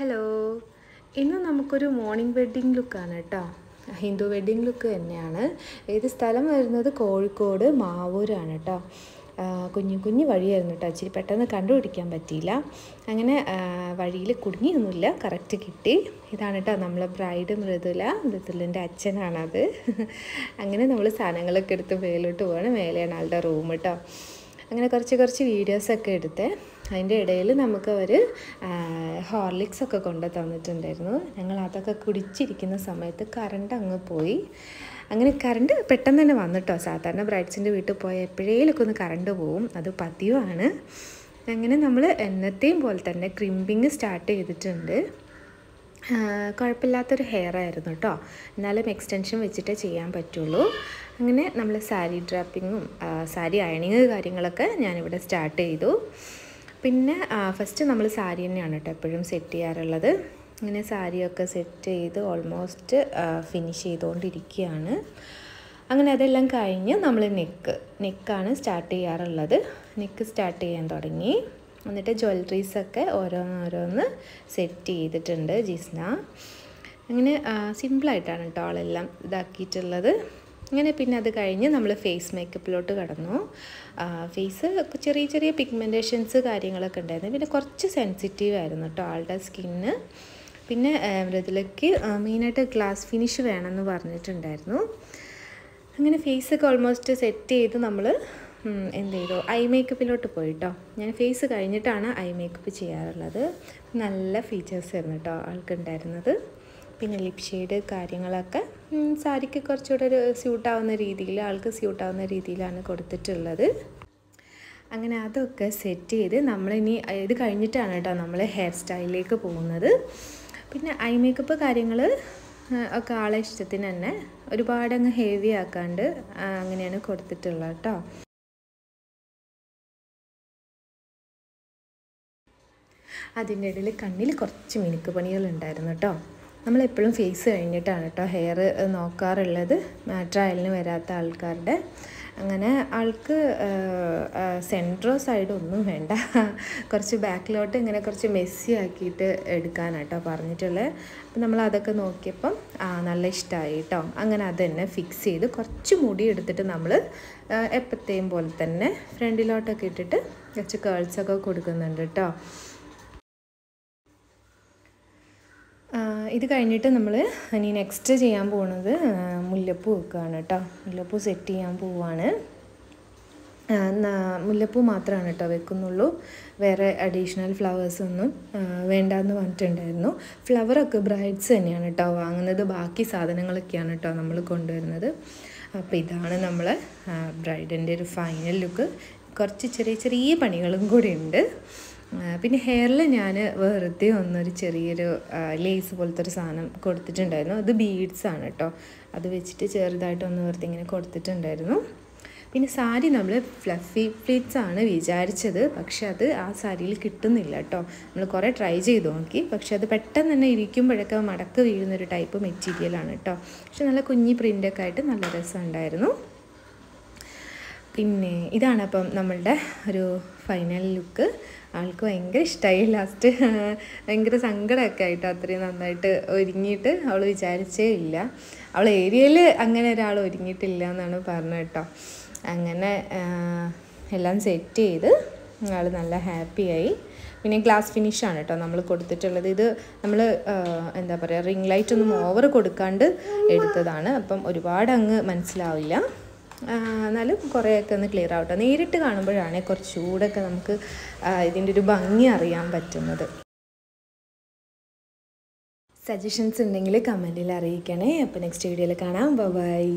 Hello, ഇന്ന് നമുക്കൊരു morning wedding ലുക്കാണ് കേട്ടോ. ഹിന്ദു വെഡ്ഡിംഗ് ലുക്ക് തന്നെയാണ്. ഇത് സ്ഥലം വരുന്നത് കോഴിക്കോട് മാവൂരാണ് കേട്ടോ. കുഞ്ഞു കുഞ്ഞു വഴിയായിരുന്നു കേട്ടോ, ഇച്ചിരി പെട്ടെന്ന് കണ്ടുപിടിക്കാൻ പറ്റിയില്ല. അങ്ങനെ വഴിയിൽ കുടുങ്ങിയൊന്നുമില്ല, കറക്റ്റ് കിട്ടി. ഇതാണ് കേട്ടോ നമ്മളെ ബ്രൈഡ് മൃദുലിൻ്റെ അച്ഛനാണത്. അങ്ങനെ നമ്മൾ സാധനങ്ങളൊക്കെ എടുത്ത് മേലോട്ട് പോവാണ്. മേലെയാണ് ആളുടെ റൂം കേട്ടോ. അങ്ങനെ കുറച്ച് വീഡിയോസൊക്കെ എടുത്ത് അതിൻ്റെ ഇടയിൽ നമുക്ക് അവർ ഹോർലിക്സൊക്കെ കൊണ്ട് തന്നിട്ടുണ്ടായിരുന്നു. ഞങ്ങൾ അതൊക്കെ കുടിച്ചിരിക്കുന്ന സമയത്ത് കറണ്ട് അങ്ങ് പോയി. അങ്ങനെ കറണ്ട് പെട്ടെന്ന് തന്നെ വന്നിട്ടോ. സാധാരണ ബ്രൈഡ്സിൻ്റെ വീട്ടിൽ പോയാൽ എപ്പോഴേലൊക്കെ ഒന്ന് കറണ്ട് പോവും, അത് പതിവാണ്. അങ്ങനെ നമ്മൾ എന്നത്തെയും പോലെ തന്നെ ക്രിമ്പിങ് സ്റ്റാർട്ട് ചെയ്തിട്ടുണ്ട്. കുഴപ്പമില്ലാത്തൊരു ഹെയർ ആയിരുന്നു കേട്ടോ, എന്നാലും എക്സ്റ്റൻഷൻ വെച്ചിട്ടേ ചെയ്യാൻ പറ്റുള്ളൂ. അങ്ങനെ നമ്മൾ സാരി ഡ്രാപ്പിങ്ങും സാരി അയണിങ് കാര്യങ്ങളൊക്കെ ഞാനിവിടെ സ്റ്റാർട്ട് ചെയ്തു. പിന്നെ ഫസ്റ്റ് നമ്മൾ സാരി തന്നെയാണ് കേട്ടോ എപ്പോഴും സെറ്റ് ചെയ്യാറുള്ളത്. അങ്ങനെ സാരിയൊക്കെ സെറ്റ് ചെയ്ത് ഓൾമോസ്റ്റ് ഫിനിഷ് ചെയ്തുകൊണ്ടിരിക്കുകയാണ്. അങ്ങനെ അതെല്ലാം കഴിഞ്ഞ് നമ്മൾ നെക്കാണ് സ്റ്റാർട്ട് ചെയ്യാറുള്ളത്. നെക്ക് സ്റ്റാർട്ട് ചെയ്യാൻ തുടങ്ങി. എന്നിട്ട് ജ്വല്ലറീസൊക്കെ ഓരോന്നോരോന്ന് സെറ്റ് ചെയ്തിട്ടുണ്ട് ജിസ്ന. അങ്ങനെ സിമ്പിളായിട്ടാണ് കേട്ടോ ആളെല്ലാം ഇതാക്കിയിട്ടുള്ളത്. അങ്ങനെ പിന്നെ അത് കഴിഞ്ഞ് നമ്മൾ ഫേസ് മേക്കപ്പിലോട്ട് കടന്നു. ഫേസ് ചെറിയ പിഗ്മെൻറ്റേഷൻസ് കാര്യങ്ങളൊക്കെ ഉണ്ടായിരുന്നു. പിന്നെ കുറച്ച് സെൻസിറ്റീവ് ആയിരുന്നു കേട്ടോ ആളുടെ സ്കിന്ന്. പിന്നെ മൃദുലയ്ക്ക് മെയിനായിട്ട് ഗ്ലാസ് ഫിനിഷ് വേണമെന്ന് പറഞ്ഞിട്ടുണ്ടായിരുന്നു. അങ്ങനെ ഫേസൊക്കെ ഓൾമോസ്റ്റ് സെറ്റ് ചെയ്ത് നമ്മൾ എന്ത് ചെയ്തു, ഐ മേക്കപ്പിലോട്ട് പോയിട്ടോ. ഞാൻ ഫേസ് കഴിഞ്ഞിട്ടാണ് ഐ മേക്കപ്പ് ചെയ്യാറുള്ളത്. നല്ല ഫീച്ചേഴ്സ് ആയിരുന്നു കേട്ടോ ആൾക്കുണ്ടായിരുന്നത്. പിന്നെ ലിപ് ഷെയ്ഡ് കാര്യങ്ങളൊക്കെ സാരിക്ക് കുറച്ചുകൂടെ ഒരു സ്യൂട്ടാവുന്ന രീതിയിൽ, ആൾക്ക് സ്യൂട്ടാവുന്ന രീതിയിലാണ് കൊടുത്തിട്ടുള്ളത്. അങ്ങനെ അതൊക്കെ സെറ്റ് ചെയ്ത് നമ്മളിനി ഇത് കഴിഞ്ഞിട്ടാണ് കേട്ടോ നമ്മൾ ഹെയർ സ്റ്റൈലിലേക്ക് പോകുന്നത്. പിന്നെ ഐ മേക്കപ്പ് കാര്യങ്ങൾ ഒക്കെ ആളെ ഇഷ്ടത്തിന് തന്നെ ഒരുപാട് അങ്ങ് ഹെവി ആക്കാണ്ട് അങ്ങനെയാണ് കൊടുത്തിട്ടുള്ളത് കേട്ടോ. അതിൻ്റെ ഇടയിൽ കണ്ണിൽ കുറച്ച് മിനുക്ക് പണികളുണ്ടായിരുന്നു കേട്ടോ. നമ്മളെപ്പോഴും ഫേസ് കഴിഞ്ഞിട്ടാണ് കേട്ടോ ഹെയർ നോക്കാറുള്ളത്, ട്രയലിന് വരാത്ത ആൾക്കാരുടെ. അങ്ങനെ ആൾക്ക് സെൻട്രോ സൈഡോ ഒന്നും വേണ്ട, കുറച്ച് ബാക്കിലോട്ട് ഇങ്ങനെ കുറച്ച് മെസ്സി ആക്കിയിട്ട് എടുക്കാനാണ് കേട്ടോ പറഞ്ഞിട്ടുള്ളത്. അപ്പം നമ്മൾ അതൊക്കെ നോക്കിയപ്പം നല്ല ഇഷ്ടമായി കേട്ടോ. അങ്ങനെ അത് തന്നെ ഫിക്സ് ചെയ്ത് കുറച്ച് മുടി എടുത്തിട്ട് നമ്മൾ എപ്പോഴത്തെയും പോലെ തന്നെ ഫ്രണ്ടിലോട്ടൊക്കെ ഇട്ടിട്ട് കുറച്ച് കേൾസൊക്കെ കൊടുക്കുന്നുണ്ട് കേട്ടോ. ഇത് കഴിഞ്ഞിട്ട് നമ്മൾ ഇനി നെക്സ്റ്റ് ചെയ്യാൻ പോകുന്നത് മുല്ലപ്പൂ വെക്കുകയാണ് കേട്ടോ. മുല്ലപ്പൂ സെറ്റ് ചെയ്യാൻ പോവുകയാണ്. മുല്ലപ്പൂ മാത്രമാണ് കേട്ടോ വെക്കുന്നുള്ളൂ, വേറെ അഡീഷണൽ ഫ്ലവേഴ്സൊന്നും വേണ്ടാന്ന് പറഞ്ഞിട്ടുണ്ടായിരുന്നു. ഫ്ലവറൊക്കെ ബ്രൈഡ്സ് തന്നെയാണ് കേട്ടോ വാങ്ങുന്നത്, ബാക്കി സാധനങ്ങളൊക്കെയാണ് കേട്ടോ നമ്മൾ കൊണ്ടുവരുന്നത്. അപ്പോൾ ഇതാണ് നമ്മളെ ബ്രൈഡിൻ്റെ ഒരു ഫൈനൽ ലുക്ക്. കുറച്ച് ചെറിയ പണികളും കൂടി ഉണ്ട്. പിന്നെ ഹെയറിൽ ഞാൻ വെറുതെ ഒന്നൊരു ചെറിയൊരു ലേസ് പോലത്തെ ഒരു സാധനം കൊടുത്തിട്ടുണ്ടായിരുന്നു. അത് ബീഡ്സാണ് കേട്ടോ, അത് വെച്ചിട്ട് ചെറുതായിട്ടൊന്ന് വെറുതെ ഇങ്ങനെ കൊടുത്തിട്ടുണ്ടായിരുന്നു. പിന്നെ സാരി നമ്മൾ ഫ്ലഫി പ്ലീറ്റ്സ് ആണ് വിചാരിച്ചത്, പക്ഷെ അത് ആ സാരിയിൽ കിട്ടുന്നില്ല കേട്ടോ. നമ്മൾ കുറേ ട്രൈ ചെയ്ത് നോക്കി, പക്ഷെ അത് പെട്ടെന്ന് തന്നെ ഇരിക്കുമ്പോഴൊക്കെ മടക്ക് വീഴുന്നൊരു ടൈപ്പ് മെറ്റീരിയലാണ് കേട്ടോ. പക്ഷെ നല്ല കുഞ്ഞി പ്രിൻ്റൊക്കെ ആയിട്ട് നല്ല രസമുണ്ടായിരുന്നു. പിന്നെ ഇതാണ് അപ്പം നമ്മളുടെ ഒരു ഫൈനൽ ലുക്ക്. ആൾക്ക് ഭയങ്കര ഇഷ്ടമായി. ലാസ്റ്റ് ഭയങ്കര സങ്കടമൊക്കെ ആയിട്ടോ, അത്രയും നന്നായിട്ട് ഒരുങ്ങിയിട്ട് അവൾ വിചാരിച്ചേ ഇല്ല. അവൾ ഏരിയയിൽ അങ്ങനെ ഒരാൾ ഒരുങ്ങിയിട്ടില്ല എന്നാണ് പറഞ്ഞത് കേട്ടോ. അങ്ങനെ എല്ലാം സെറ്റ് ചെയ്ത് ആൾ നല്ല ഹാപ്പിയായി. പിന്നെ ഗ്ലാസ് ഫിനിഷാണ് കേട്ടോ നമ്മൾ കൊടുത്തിട്ടുള്ളത്. ഇത് നമ്മൾ എന്താ പറയുക, റിംഗ് ലൈറ്റ് ഒന്നും ഓവർ കൊടുക്കാണ്ട് എടുത്തതാണ്. അപ്പം ഒരുപാട് അങ്ങ് മനസ്സിലാവില്ല, എന്നാലും കുറേയൊക്കെ ഒന്ന് ക്ലിയർ ആവട്ടെ. നേരിട്ട് കാണുമ്പോഴാണ് കുറച്ചുകൂടെയൊക്കെ നമുക്ക് ഇതിൻ്റെ ഒരു ഭംഗി അറിയാൻ പറ്റുന്നത്. സജഷൻസ് ഉണ്ടെങ്കിൽ കമൻറ്റിൽ അറിയിക്കണേ. അപ്പോൾ നെക്സ്റ്റ് വീഡിയോയിൽ കാണാം. ബൈ.